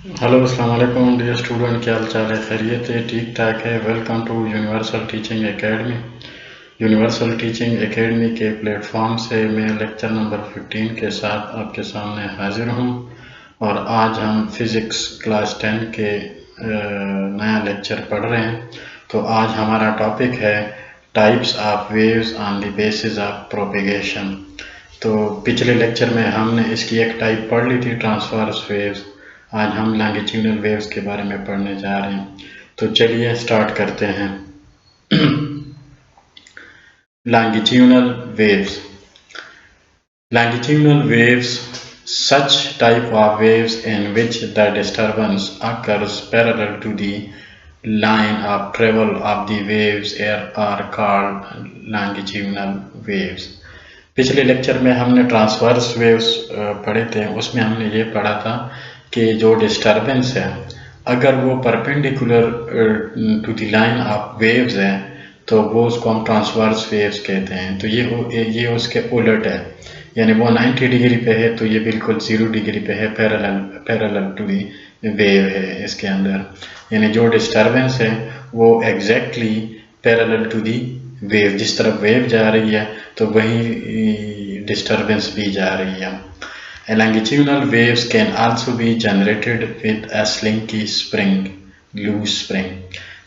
Hello अस्सलाम वालेकुम dear student, क्या हाल चाल है? खैरियत है? ठीक ठाक है। Welcome to universal teaching academy. Universal teaching academy के प्लेटफॉर्म से मैं लेक्चर नंबर 15 के साथ आपके सामने हाजिर हूँ और आज हम फिज़िक्स क्लास 10 के नया लेक्चर पढ़ रहे हैं। तो आज हमारा टॉपिक है types of waves on the basis of propagation. तो पिछले लेक्चर में हमने इसकी एक टाइप पढ़ ली थी, ट्रांसवर्स वेव्स। आज हम लॉन्गिट्यूडनल वेव्स के बारे में पढ़ने जा रहे हैं। तो चलिए स्टार्ट करते हैं। Longitudinal waves. Longitudinal waves, such type of waves in which the disturbance occurs parallel to the line of travel of the waves are called longitudinal waves. पिछले लेक्चर में हमने ट्रांसवर्स वेव्स पढ़े थे। उसमें हमने ये पढ़ा था कि जो डिस्टर्बेंस है अगर वो perpendicular to the line of waves है तो वो उसको हम ट्रांसवर्स वेव्स कहते हैं। तो ये उसके उलट है, यानी वो 90 डिग्री पे है तो ये बिल्कुल 0 डिग्री पे है, पैरेलल टू दी वेव है इसके अंदर। यानी जो डिस्टर्बेंस है वो exactly parallel to the wave, जिस तरफ वेव जा रही है तो वही डिस्टर्बेंस भी जा रही है। Longitudinal waves can also be generated with a slinky spring, loose spring।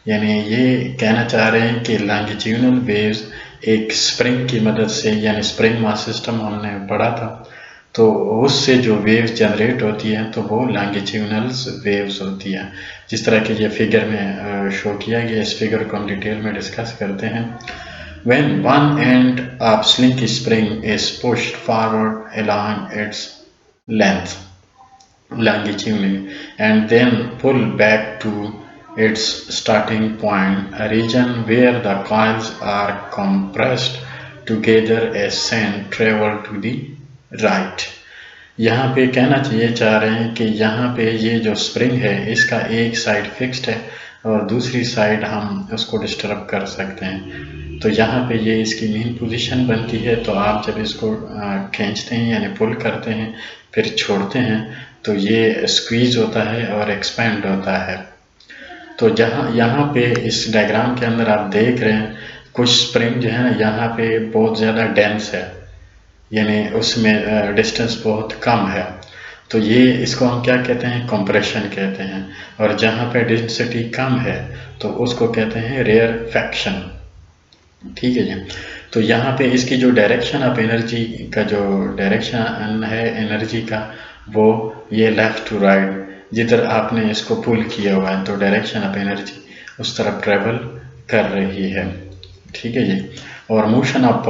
यानी ये कहना चाह रहे हैं कि longitudinal waves एक स्प्रिंग की मदद से, यानी स्प्रिंग मास सिस्टम हमने पढ़ा था, तो उससे जो वेव्स जनरेट होती हैं तो वो लॉन्गिट्यूडनल वेव्स होती हैं। जिस तरह के ये फिगर में शो किया गया, इस फिगर को हम डिटेल में डिस्कस करते हैं। When one end of slinky spring is pushed forward along its length longitudinally and then pull back to its starting point, a region where the coils are compressed together as sand travel to the right। यहाँ पे कहना चाहिए चाह रहे हैं कि यहाँ पे ये जो स्प्रिंग है इसका एक साइड फिक्स्ड है और दूसरी साइड हम उसको डिस्टर्ब कर सकते हैं। तो यहाँ पे ये इसकी मेन पोजीशन बनती है। तो आप जब इसको खींचते हैं यानी पुल करते हैं फिर छोड़ते हैं तो ये स्क्वीज होता है और एक्सपेंड होता है। तो जहाँ यहाँ पे इस डायग्राम के अंदर आप देख रहे हैं कुछ स्प्रिंग जो है ना यहाँ पे बहुत ज़्यादा डेंस है, यानी उसमें डिस्टेंस बहुत कम है। तो ये इसको हम क्या कहते हैं, कंप्रेशन कहते हैं। और जहाँ पे डेंसिटी कम है तो उसको कहते हैं रेयरफैक्शन। ठीक है जी। तो यहाँ पे इसकी जो डायरेक्शन ऑफ एनर्जी का जो डायरेक्शन है एनर्जी का, वो ये लेफ़्ट टू राइट, जिधर आपने इसको पुल किया हुआ है तो डायरेक्शन ऑफ एनर्जी उस तरफ ट्रेवल कर रही है। ठीक है जी। और मोशन ऑफ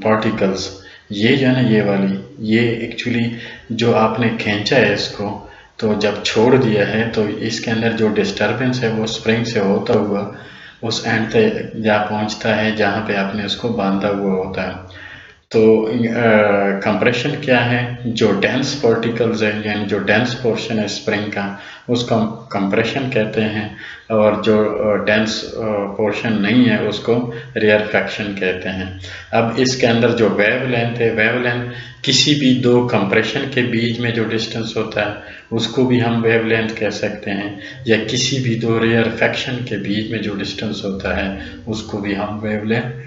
पार्टिकल्स, ये जो है ना ये वाली, ये एक्चुअली जो आपने खींचा है इसको तो जब छोड़ दिया है तो इसके अंदर जो डिस्टर्बेंस है वो स्प्रिंग से होता हुआ उस एंड तक जा पहुंचता है जहाँ पे आपने उसको बांधा हुआ होता है। तो कंप्रेशन क्या है, जो डेंस पार्टिकल्स है यानी जो डेंस पोर्शन है स्प्रिंग का उसको कंप्रेशन कहते हैं, और जो डेंस पोर्शन नहीं है उसको रेयरफैक्शन कहते हैं। अब इसके अंदर जो वेव लेंथ है, वेव लेंथ किसी भी दो कंप्रेशन के बीच में जो डिस्टेंस होता है उसको भी हम वेव लेंथ कह सकते हैं, या किसी भी दो रेयरफैक्शन के बीच में जो डिस्टेंस होता है उसको भी हम वेव लेंथ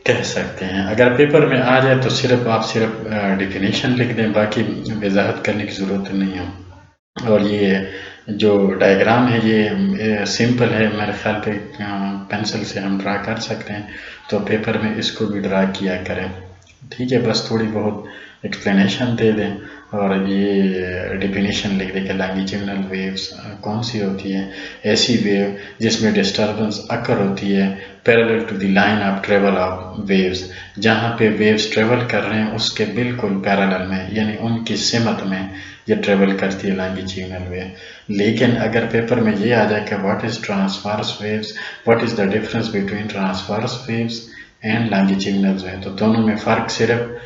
कह सकते हैं। अगर पेपर में आ जाए तो आप सिर्फ डिफिनेशन लिख दें, बाकी वजाहत करने की ज़रूरत नहीं है। और ये जो डायग्राम है ये सिंपल है, मेरे ख्याल पे पेंसिल से हम ड्रा कर सकते हैं, तो पेपर में इसको भी ड्रा किया करें। ठीक है, बस थोड़ी बहुत एक्सप्लेनेशन दे दें और ये डिफिनीशन लिख दें कि लॉन्गिट्यूडनल वेव्स कौन सी होती है। ऐसी वेव जिसमें डिस्टर्बेंस अकर होती है parallel to the line of travel of waves, जहाँ पे वेव्स ट्रेवल कर रहे हैं उसके बिल्कुल पैरेलल में, यानी उनकी सिमत में ये ट्रेवल करती है लॉन्गिट्यूडनल वेव। लेकिन अगर पेपर में ये आ जाए कि what is transverse waves, what is the difference between transverse waves and longitudinal wave, तो दोनों में फ़र्क सिर्फ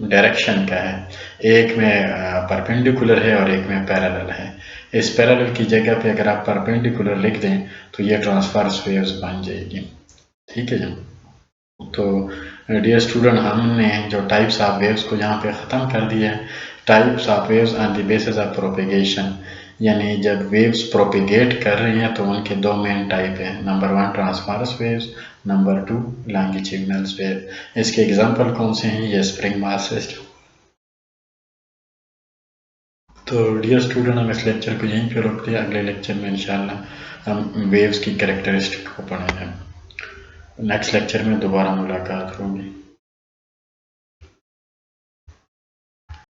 डायरेक्शन का है। एक में परपेंडिकुलर है और एक में पैरेलल है। इस पैरेलल की जगह पे अगर आप परपेंडिकुलर लिख दें तो ये ट्रांसवर्स वेव्स बन जाएगी। ठीक है जी। तो डियर स्टूडेंट, हमने जो टाइप्स ऑफ वेव्स को यहाँ पे ख़त्म कर दिया है। Types of waves on the basis of propagation, यानी जब वेव्स प्रोपेगेट कर रही हैं तो उनके दो मेन टाइप हैं। Number 1 transverse waves, number 2 longitudinal wave. इसके एग्जांपल कौन से हैं? ये स्प्रिंग मास सिस्टम। तो डियर स्टूडेंट, हम इस लेक्चर को यहीं पे रोकते हैं। अगले लेक्चर में इंशाल्लाह हम वेव्स की कैरेक्टरिस्टिक को पढ़ेंगे। नेक्स्ट लेक्चर में दोबारा मुलाकात होगी।